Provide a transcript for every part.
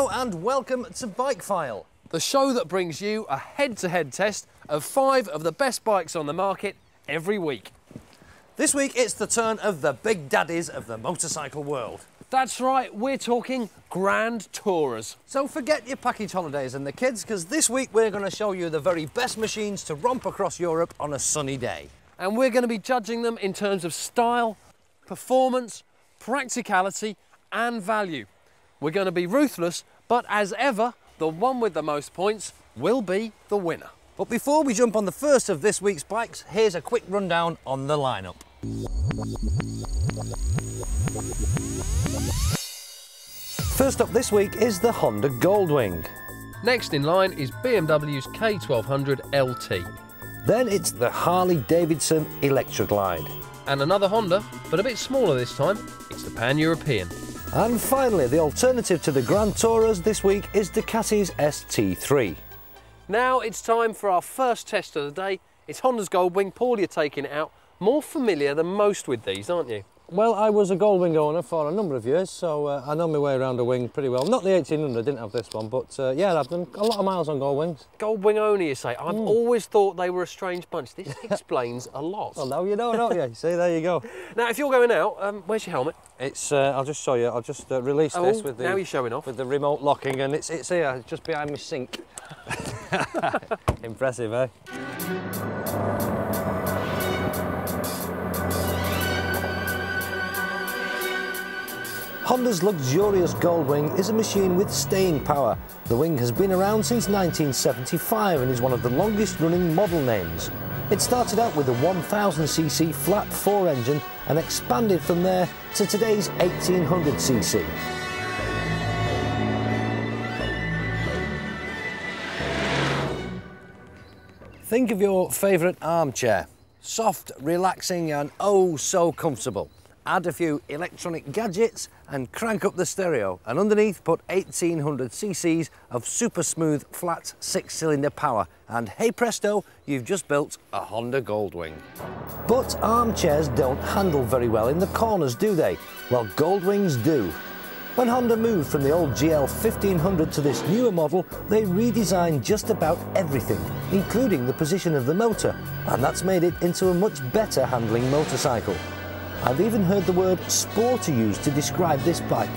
Hello and welcome to Bike File, the show that brings you a head-to-head test of 5 of the best bikes on the market every week. This week it's the turn of the big daddies of the motorcycle world. That's right, we're talking Grand Tourers. So forget your package holidays and the kids, because this week we're going to show you the very best machines to romp across Europe on a sunny day. And we're going to be judging them in terms of style, performance, practicality and value. We're going to be ruthless, but as ever, the one with the most points will be the winner. But before we jump on the first of this week's bikes, here's a quick rundown on the lineup. First up this week is the Honda Goldwing. Next in line is BMW's K1200 LT. Then it's the Harley-Davidson Electroglide. And another Honda, but a bit smaller this time, it's the Pan-European. And finally, the alternative to the Grand Tourers this week is Ducati's ST3. Now it's time for our first test of the day. It's Honda's Goldwing. Paul, you're taking it out. More familiar than most with these, aren't you? Well, I was a Goldwing owner for a number of years, so I know my way around a wing pretty well. Not the 1800, I didn't have this one, but yeah, I've done a lot of miles on Goldwings. Goldwing only, you say? I've always thought they were a strange bunch. This explains a lot. Well, now you know, don't you? See, there you go. Now, if you're going out, where's your helmet? It's, I'll just show you, I'll just release this with the... now you're showing off. With the remote locking, and it's here, it's just behind my sink. Impressive, eh? Honda's luxurious Goldwing is a machine with staying power. The wing has been around since 1975 and is one of the longest running model names. It started out with a 1000cc flat 4 engine and expanded from there to today's 1800cc. Think of your favourite armchair. Soft, relaxing and oh so comfortable. Add a few electronic gadgets and crank up the stereo, and underneath put 1800cc's of super smooth flat 6-cylinder power, and hey presto, you've just built a Honda Goldwing. But armchairs don't handle very well in the corners, do they? Well, Goldwings do. When Honda moved from the old GL 1500 to this newer model, they redesigned just about everything, including the position of the motor, and that's made it into a much better handling motorcycle. I've even heard the word sporty used to describe this bike.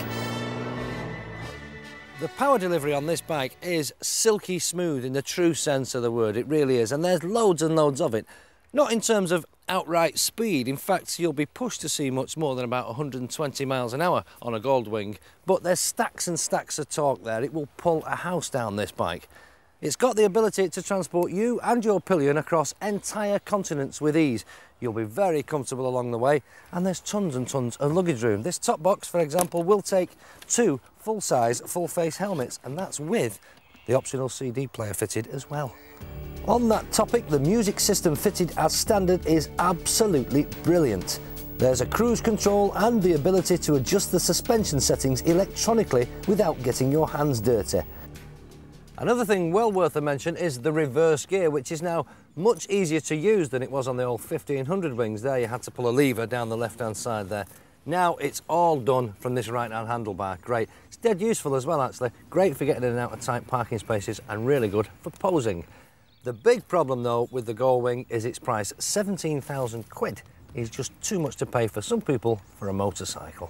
The power delivery on this bike is silky smooth in the true sense of the word, it really is, and there's loads and loads of it. Not in terms of outright speed, in fact you'll be pushed to see much more than about 120 miles an hour on a Goldwing, but there's stacks and stacks of torque there. It will pull a house down, this bike. It's got the ability to transport you and your pillion across entire continents with ease. You'll be very comfortable along the way, and there's tons and tons of luggage room. This top box, for example, will take 2 full-size, full-face helmets, and that's with the optional CD player fitted as well. On that topic, the music system fitted as standard is absolutely brilliant. There's a cruise control and the ability to adjust the suspension settings electronically without getting your hands dirty. Another thing well worth a mention is the reverse gear, which is now much easier to use than it was on the old 1500 wings. There you had to pull a lever down the left-hand side there. Now it's all done from this right-hand handlebar. Great. It's dead useful as well, actually. Great for getting in and out of tight parking spaces and really good for posing. The big problem, though, with the Goldwing is its price. 17,000 quid is just too much to pay for some people for a motorcycle.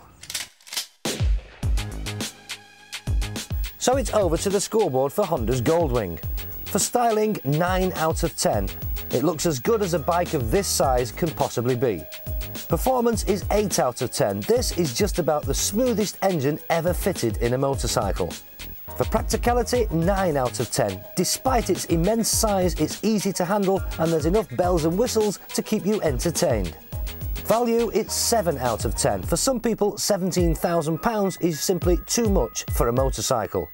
So it's over to the scoreboard for Honda's Goldwing. For styling, 9 out of 10. It looks as good as a bike of this size can possibly be. Performance is 8 out of 10. This is just about the smoothest engine ever fitted in a motorcycle. For practicality, 9 out of 10. Despite its immense size, it's easy to handle and there's enough bells and whistles to keep you entertained. Value, it's 7 out of 10. For some people, £17,000 is simply too much for a motorcycle.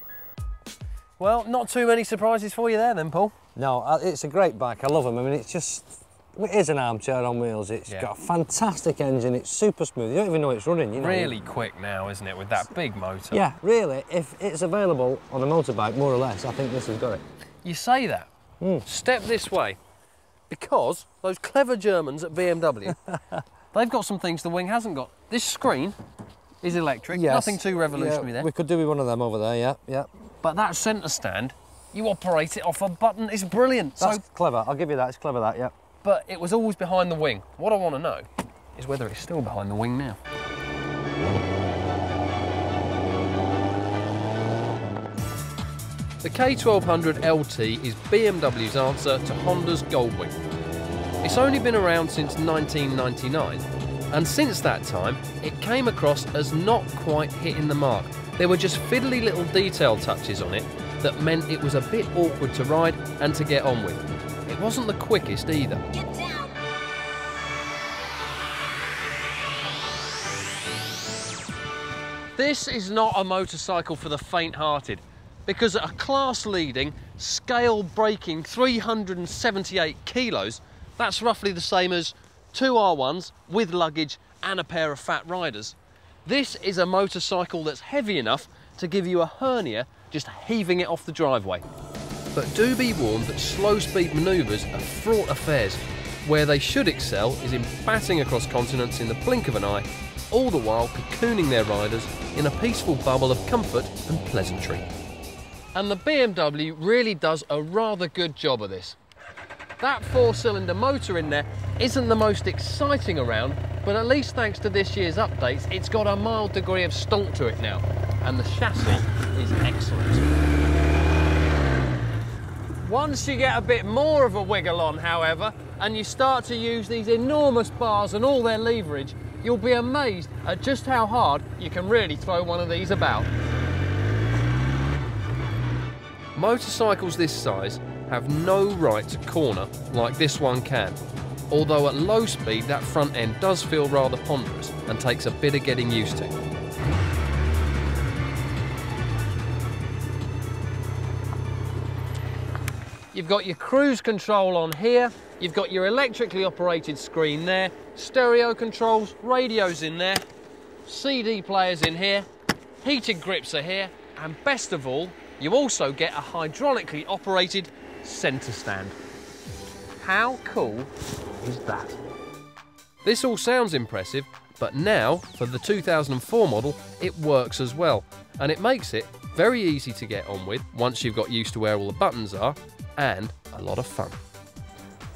Well, not too many surprises for you there then, Paul. No, it's a great bike, I love them. I mean, it's just, it is an armchair on wheels. It's got a fantastic engine, it's super smooth. You don't even know it's running, you know. Really quick now, isn't it, with that big motor? Yeah, really, if it's available on a motorbike, more or less, I think this has got it. You say that. Step this way, because those clever Germans at BMW, they've got some things the Wing hasn't got. This screen is electric. Yes. Nothing too revolutionary there. We could do with one of them over there, yeah. But that centre stand, you operate it off a button. It's brilliant. That's clever. I'll give you that. It's clever, that, yeah. But it was always behind the wing. What I want to know is whether it's still behind the wing now. The K1200 LT is BMW's answer to Honda's Goldwing. It's only been around since 1999, and since that time, it came across as not quite hitting the mark. There were just fiddly little detail touches on it that meant it was a bit awkward to ride and to get on with. It wasn't the quickest either. Get down. This is not a motorcycle for the faint-hearted, because at a class-leading, scale-breaking 378 kilos, that's roughly the same as 2 R1s with luggage and a pair of fat riders. This is a motorcycle that's heavy enough to give you a hernia just heaving it off the driveway. But do be warned that slow-speed manoeuvres are fraught affairs. Where they should excel is in batting across continents in the blink of an eye, all the while cocooning their riders in a peaceful bubble of comfort and pleasantry. And the BMW really does a rather good job of this. That 4-cylinder motor in there isn't the most exciting around, but at least thanks to this year's updates, it's got a mild degree of stonk to it now, and the chassis is excellent. Once you get a bit more of a wiggle on, however, and you start to use these enormous bars and all their leverage, you'll be amazed at just how hard you can really throw one of these about. Motorcycles this size have no right to corner like this one can, although at low speed that front end does feel rather ponderous and takes a bit of getting used to. You've got your cruise control on here, you've got your electrically operated screen there, stereo controls, radios in there, CD players in here, heated grips are here, and best of all, you also get a hydraulically operated centre stand. How cool is that? This all sounds impressive, but now, for the 2004 model, it works as well, and it makes it very easy to get on with once you've got used to where all the buttons are, and a lot of fun.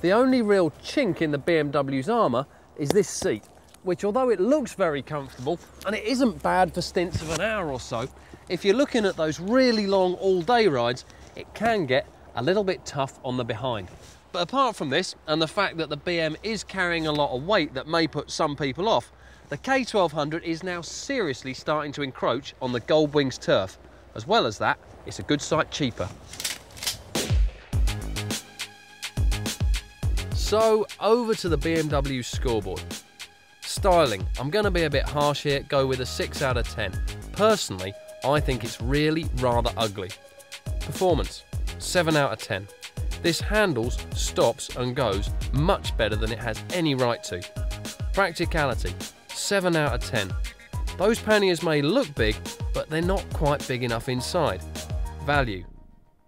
The only real chink in the BMW's armour is this seat, which although it looks very comfortable, and it isn't bad for stints of an hour or so, if you're looking at those really long all-day rides, it can get a little bit tough on the behind. But apart from this, and the fact that the BM is carrying a lot of weight that may put some people off, the K1200 is now seriously starting to encroach on the Goldwing's turf. As well as that, it's a good sight cheaper. So, over to the BMW scoreboard. Styling, I'm going to be a bit harsh here, go with a 6 out of 10. Personally, I think it's really rather ugly. Performance, 7 out of 10. This handles, stops and goes much better than it has any right to. Practicality, 7 out of 10. Those panniers may look big, but they're not quite big enough inside. Value,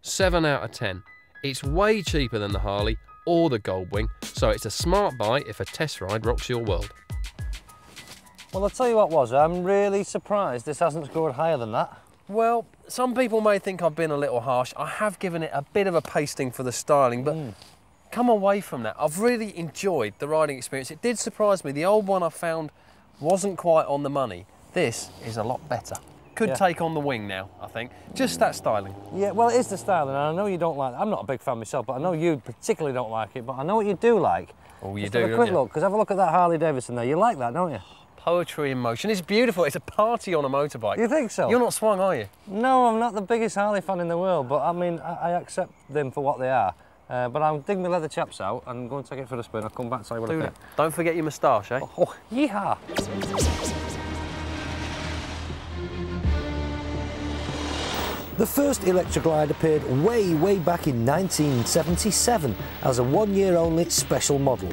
7 out of 10. It's way cheaper than the Harley or the Goldwing, so it's a smart buy if a test ride rocks your world. Well, I'll tell you what, was I'm really surprised this hasn't scored higher than that. Well, some people may think I've been a little harsh. I have given it a bit of a pasting for the styling, but come away from that. I've really enjoyed the riding experience. It did surprise me. The old one I found wasn't quite on the money. This is a lot better. Could take on the wing now, I think. Just that styling. Yeah, well, it is the styling, and I know you don't like it. I'm not a big fan myself, but I know you particularly don't like it, but I know what you do like. Oh, you Just do, have a quick look, because have a look at that Harley Davidson there. You like that, don't you? Poetry in motion. It's beautiful. It's a party on a motorbike. You think so? You're not swung, are you? No, I'm not the biggest Harley fan in the world, but I mean, I accept them for what they are. But I'll dig my leather chaps out and go and take it for a spin. I'll come back and tell you what I think. Don't forget your moustache, eh? Oh, yeehaw! The first electric glide appeared way back in 1977 as a one-year-only special model.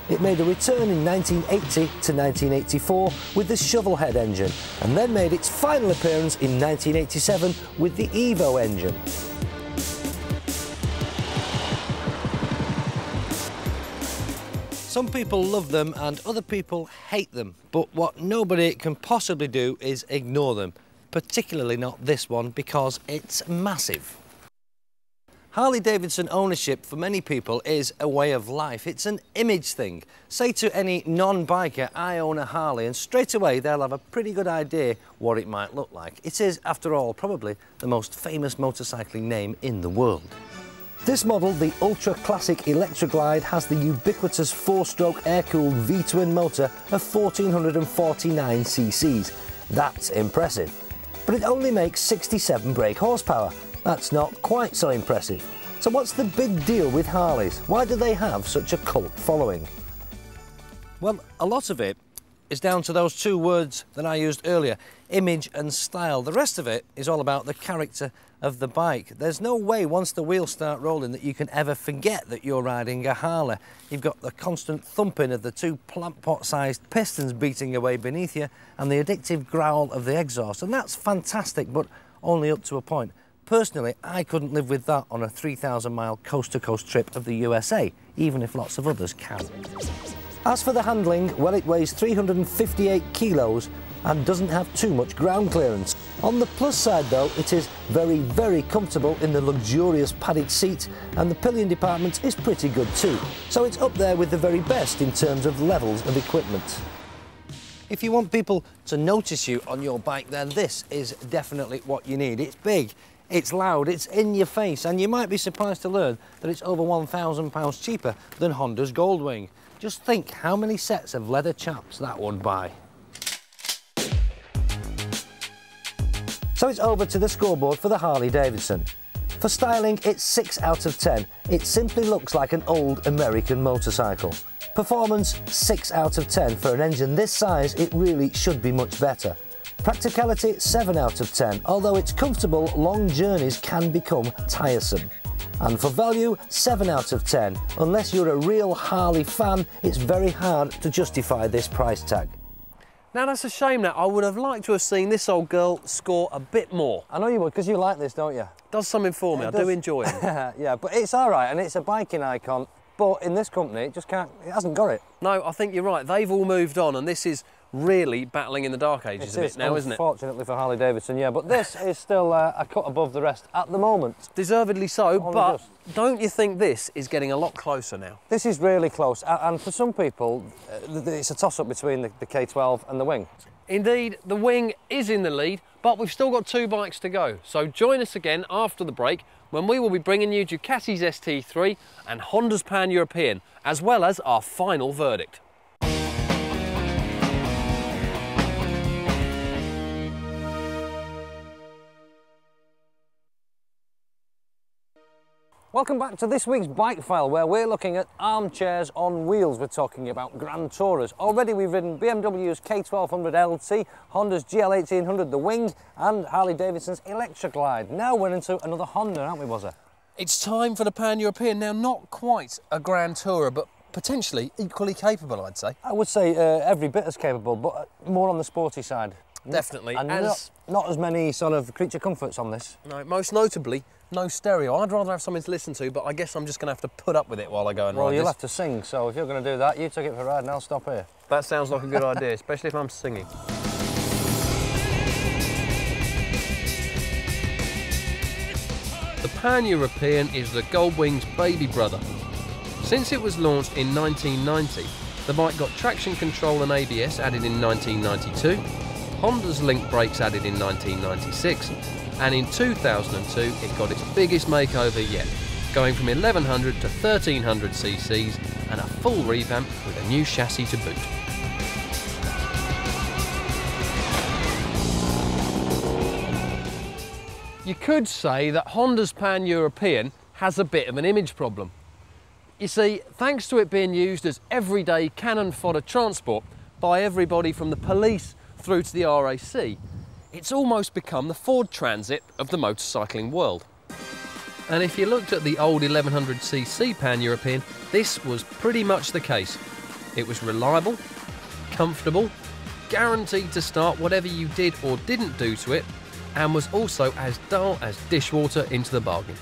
It made a return in 1980 to 1984 with the shovel head engine, and then made its final appearance in 1987 with the Evo engine. Some people love them and other people hate them, but what nobody can possibly do is ignore them, particularly not this one because it's massive. Harley-Davidson ownership for many people is a way of life. It's an image thing. Say to any non-biker, I own a Harley, and straight away they'll have a pretty good idea what it might look like. It is, after all, probably the most famous motorcycling name in the world. This model, the Ultra Classic Electroglide, has the ubiquitous 4-stroke air-cooled V-twin motor of 1449 cc's. That's impressive. But it only makes 67 brake horsepower. That's not quite so impressive. So what's the big deal with Harleys? Why do they have such a cult following? Well, a lot of it is down to those two words that I used earlier, image and style. The rest of it is all about the character of the bike. There's no way once the wheels start rolling that you can ever forget that you're riding a Harley. You've got the constant thumping of the two plant pot-sized pistons beating away beneath you and the addictive growl of the exhaust, and that's fantastic, but only up to a point. Personally, I couldn't live with that on a 3,000-mile coast-to-coast trip of the USA, even if lots of others can. As for the handling, well, it weighs 358 kilos and doesn't have too much ground clearance. On the plus side, though, it is very, very comfortable in the luxurious padded seat, and the pillion department is pretty good too. So it's up there with the very best in terms of levels of equipment. If you want people to notice you on your bike, then this is definitely what you need. It's big. It's loud, it's in your face, and you might be surprised to learn that it's over £1,000 cheaper than Honda's Goldwing. Just think how many sets of leather chaps that would buy. So it's over to the scoreboard for the Harley-Davidson. For styling, it's 6 out of 10. It simply looks like an old American motorcycle. Performance, 6 out of 10. For an engine this size, it really should be much better. Practicality, 7 out of 10. Although it's comfortable, long journeys can become tiresome. And for value, 7 out of 10. Unless you're a real Harley fan, it's very hard to justify this price tag. Now that's a shame now. I would have liked to have seen this old girl score a bit more. I know you would, because you like this, don't you? Does something for me, I do enjoy it. Yeah, but it's all right, and it's a biking icon, but in this company, it hasn't got it. No, I think you're right. They've all moved on, and this is really battling in the dark ages a bit now, isn't it? Unfortunately for Harley-Davidson, yeah, but this is still a cut above the rest at the moment. Deservedly so, but don't you think this is getting a lot closer now? This is really close, and for some people, it's a toss-up between the K12 and the Wing. Indeed, the Wing is in the lead, but we've still got 2 bikes to go. So join us again after the break, when we will be bringing you Ducati's ST3 and Honda's Pan-European, as well as our final verdict. Welcome back to this week's Bike File, where we're looking at armchairs on wheels. We're talking about Grand Tourers. Already we've ridden BMW's K1200 LT, Honda's GL1800, the Wing, and Harley-Davidson's Electroglide. Now we're into another Honda, aren't we, Wazza? It's time for the Pan-European. Now, not quite a Grand Tourer, but potentially equally capable, I'd say. I would say every bit as capable, but more on the sporty side. Definitely. And not as many sort of creature comforts on this. No, most notably, no stereo. I'd rather have something to listen to, but I guess I'm just going to have to put up with it while I go and ride this. Well, you'll have to sing, so if you're going to do that, you take it for a ride and I'll stop here. That sounds like a good idea, especially if I'm singing. The Pan-European is the Goldwing's baby brother. Since it was launched in 1990, the bike got traction control and ABS added in 1992, Honda's Link brakes added in 1996, and in 2002 it got its biggest makeover yet, going from 1100 to 1300 cc's and a full revamp with a new chassis to boot. You could say that Honda's Pan-European has a bit of an image problem. You see, thanks to it being used as everyday cannon fodder transport by everybody from the police through to the RAC, it's almost become the Ford Transit of the motorcycling world. And if you looked at the old 1100cc Pan-European, this was pretty much the case. It was reliable, comfortable, guaranteed to start whatever you did or didn't do to it, and was also as dull as dishwater into the bargain.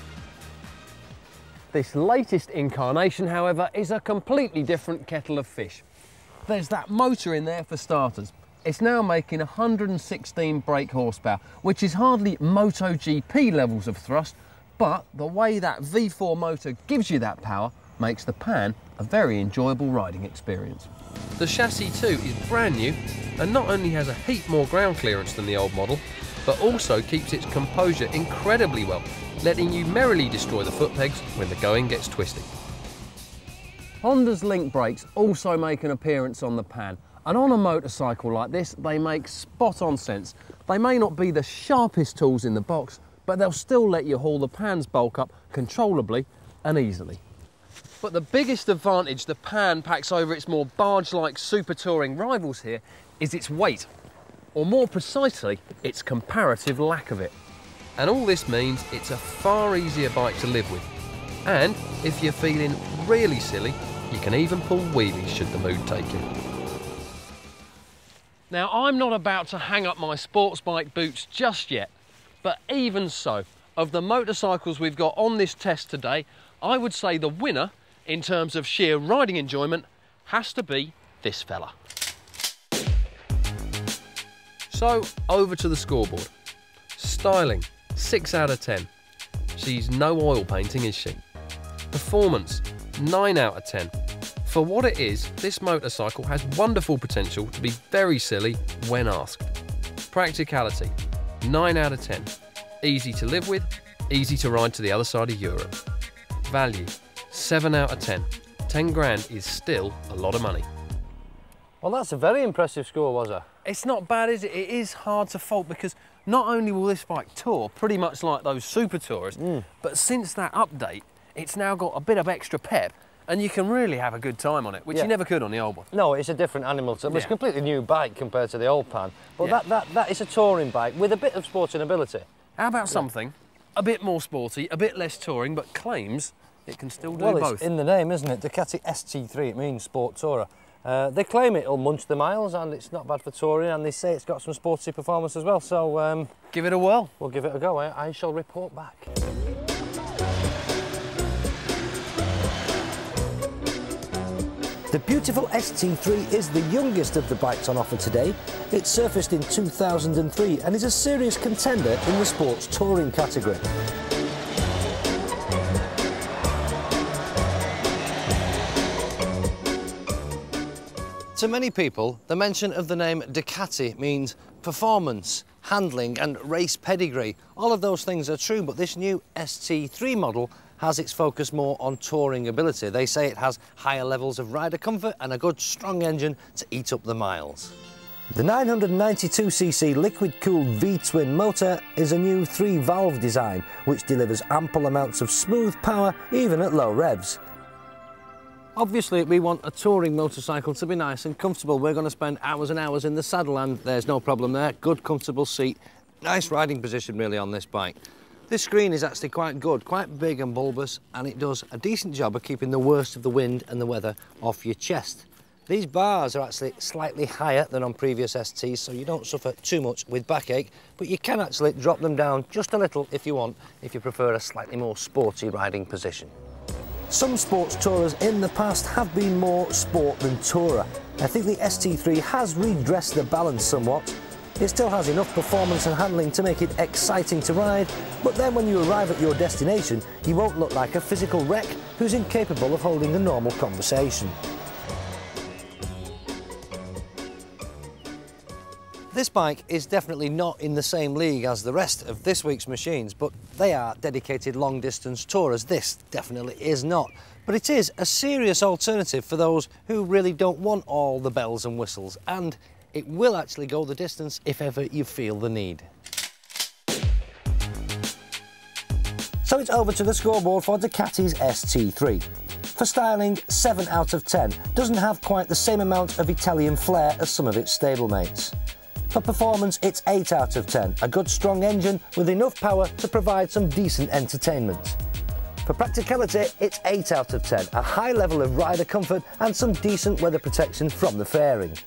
This latest incarnation, however, is a completely different kettle of fish. There's that motor in there for starters. It's now making 116 brake horsepower, which is hardly MotoGP levels of thrust, but the way that V4 motor gives you that power makes the Pan a very enjoyable riding experience. The chassis too is brand new and not only has a heap more ground clearance than the old model, but also keeps its composure incredibly well, letting you merrily destroy the foot pegs when the going gets twisty. Honda's Link brakes also make an appearance on the Pan, and on a motorcycle like this they make spot on sense. They may not be the sharpest tools in the box, but they'll still let you haul the Pan's bulk up controllably and easily. But the biggest advantage the Pan packs over its more barge-like super touring rivals here is its weight, or more precisely, its comparative lack of it. And all this means it's a far easier bike to live with. And if you're feeling really silly, you can even pull wheelies should the mood take you. Now, I'm not about to hang up my sports bike boots just yet, but even so, of the motorcycles we've got on this test today, I would say the winner, in terms of sheer riding enjoyment, has to be this fella. So, over to the scoreboard. Styling, 6 out of 10. She's no oil painting, is she? Performance, 9 out of 10. For what it is, this motorcycle has wonderful potential to be very silly when asked. Practicality, 9 out of 10. Easy to live with, easy to ride to the other side of Europe. Value, 7 out of 10. 10 grand is still a lot of money. Well, that's a very impressive score, was it? It's not bad, is it? It is hard to fault because not only will this bike tour pretty much like those Super Tourers, but since that update, it's now got a bit of extra pep and you can really have a good time on it, which you never could on the old one. No, it's a different animal. It's a completely new bike compared to the old Pan. But that is a touring bike with a bit of sporting ability. How about something a bit more sporty, a bit less touring, but claims it can still do both? Well, it's in the name, isn't it? Ducati ST3, it means sport tourer. They claim it'll munch the miles and it's not bad for touring, and they say it's got some sporty performance as well, so... give it a whirl. We'll give it a go. I shall report back. The beautiful ST3 is the youngest of the bikes on offer today. It surfaced in 2003 and is a serious contender in the sports touring category. To many people, the mention of the name Ducati means performance, handling and race pedigree. All of those things are true, but this new ST3 model has its focus more on touring ability. They say it has higher levels of rider comfort and a good strong engine to eat up the miles. The 992cc liquid-cooled V-twin motor is a new 3-valve design which delivers ample amounts of smooth power even at low revs. Obviously, we want a touring motorcycle to be nice and comfortable. We're going to spend hours and hours in the saddle, and there's no problem there. Good, comfortable seat. Nice riding position, really, on this bike. This screen is actually quite good, quite big and bulbous, and it does a decent job of keeping the worst of the wind and the weather off your chest. These bars are actually slightly higher than on previous STs, so you don't suffer too much with backache, but you can actually drop them down just a little if you want, if you prefer a slightly more sporty riding position. Some sports tourers in the past have been more sport than tourer. I think the ST3 has redressed the balance somewhat. It still has enough performance and handling to make it exciting to ride, but then when you arrive at your destination, you won't look like a physical wreck who's incapable of holding a normal conversation. This bike is definitely not in the same league as the rest of this week's machines, but they are dedicated long-distance tourers. This definitely is not. But it is a serious alternative for those who really don't want all the bells and whistles, and it will actually go the distance if ever you feel the need. So it's over to the scoreboard for Ducati's ST3. For styling, 7 out of 10. Doesn't have quite the same amount of Italian flair as some of its stablemates. For performance, it's 8 out of 10. A good strong engine with enough power to provide some decent entertainment. For practicality, it's 8 out of 10. A high level of rider comfort and some decent weather protection from the fairing.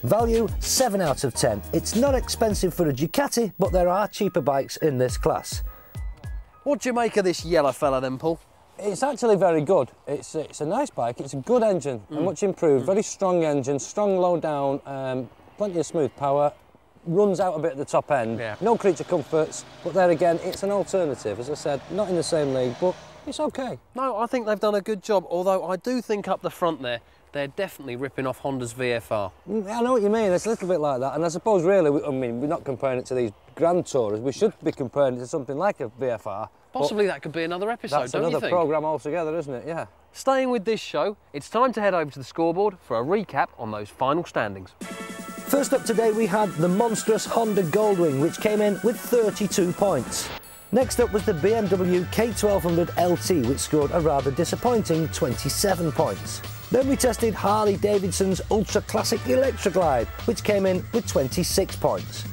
Value, 7 out of 10. It's not expensive for a Ducati, but there are cheaper bikes in this class. What do you make of this yellow fella then, Paul? It's actually very good. It's a nice bike. It's a good engine, and much improved. Very strong engine, strong low down, plenty of smooth power. Runs out a bit at the top end. Yeah. No creature comforts, but there again, it's an alternative. As I said, not in the same league, but it's okay. No, I think they've done a good job, although I do think up the front there, they're definitely ripping off Honda's VFR. I know what you mean. It's a little bit like that, and I suppose really, I mean, we're not comparing it to these Grand Tourers. We should be comparing it to something like a VFR. Possibly that could be another episode, That's don't you another think? programme altogether, isn't it? Yeah. Staying with this show, it's time to head over to the scoreboard for a recap on those final standings. First up today, we had the monstrous Honda Goldwing, which came in with 32 points. Next up was the BMW K1200 LT, which scored a rather disappointing 27 points. Then we tested Harley-Davidson's Ultra Classic Electroglide, which came in with 26 points.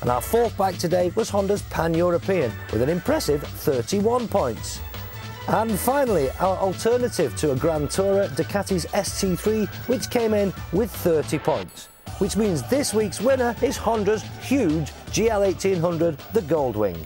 And our fourth bike today was Honda's Pan-European, with an impressive 31 points. And finally, our alternative to a Grand Tourer, Ducati's ST3, which came in with 30 points. Which means this week's winner is Honda's huge GL1800, the Goldwing.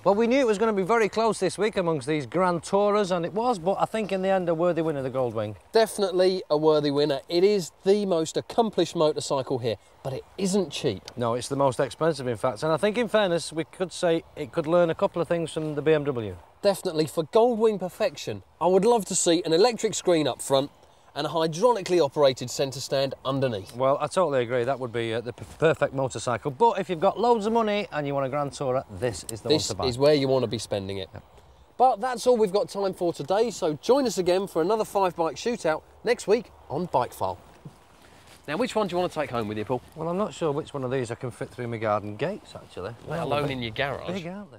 Well, we knew it was going to be very close this week amongst these Grand Tourers, and it was, but I think in the end a worthy winner, the Goldwing. Definitely a worthy winner. It is the most accomplished motorcycle here, but it isn't cheap. No, it's the most expensive, in fact, and I think in fairness we could say it could learn a couple of things from the BMW. Definitely, for Goldwing perfection, I would love to see an electric screen up front and a hydraulically operated centre stand underneath. Well, I totally agree, that would be the perfect motorcycle, but if you've got loads of money and you want a Grand Tourer, this is the one to buy. This is where you want to be spending it. Yep. But that's all we've got time for today, so join us again for another 5-bike shootout next week on Bike File. Now, which one do you want to take home with you, Paul? Well, I'm not sure which one of these I can fit through my garden gates, actually. Let alone in your garage. Big, aren't they?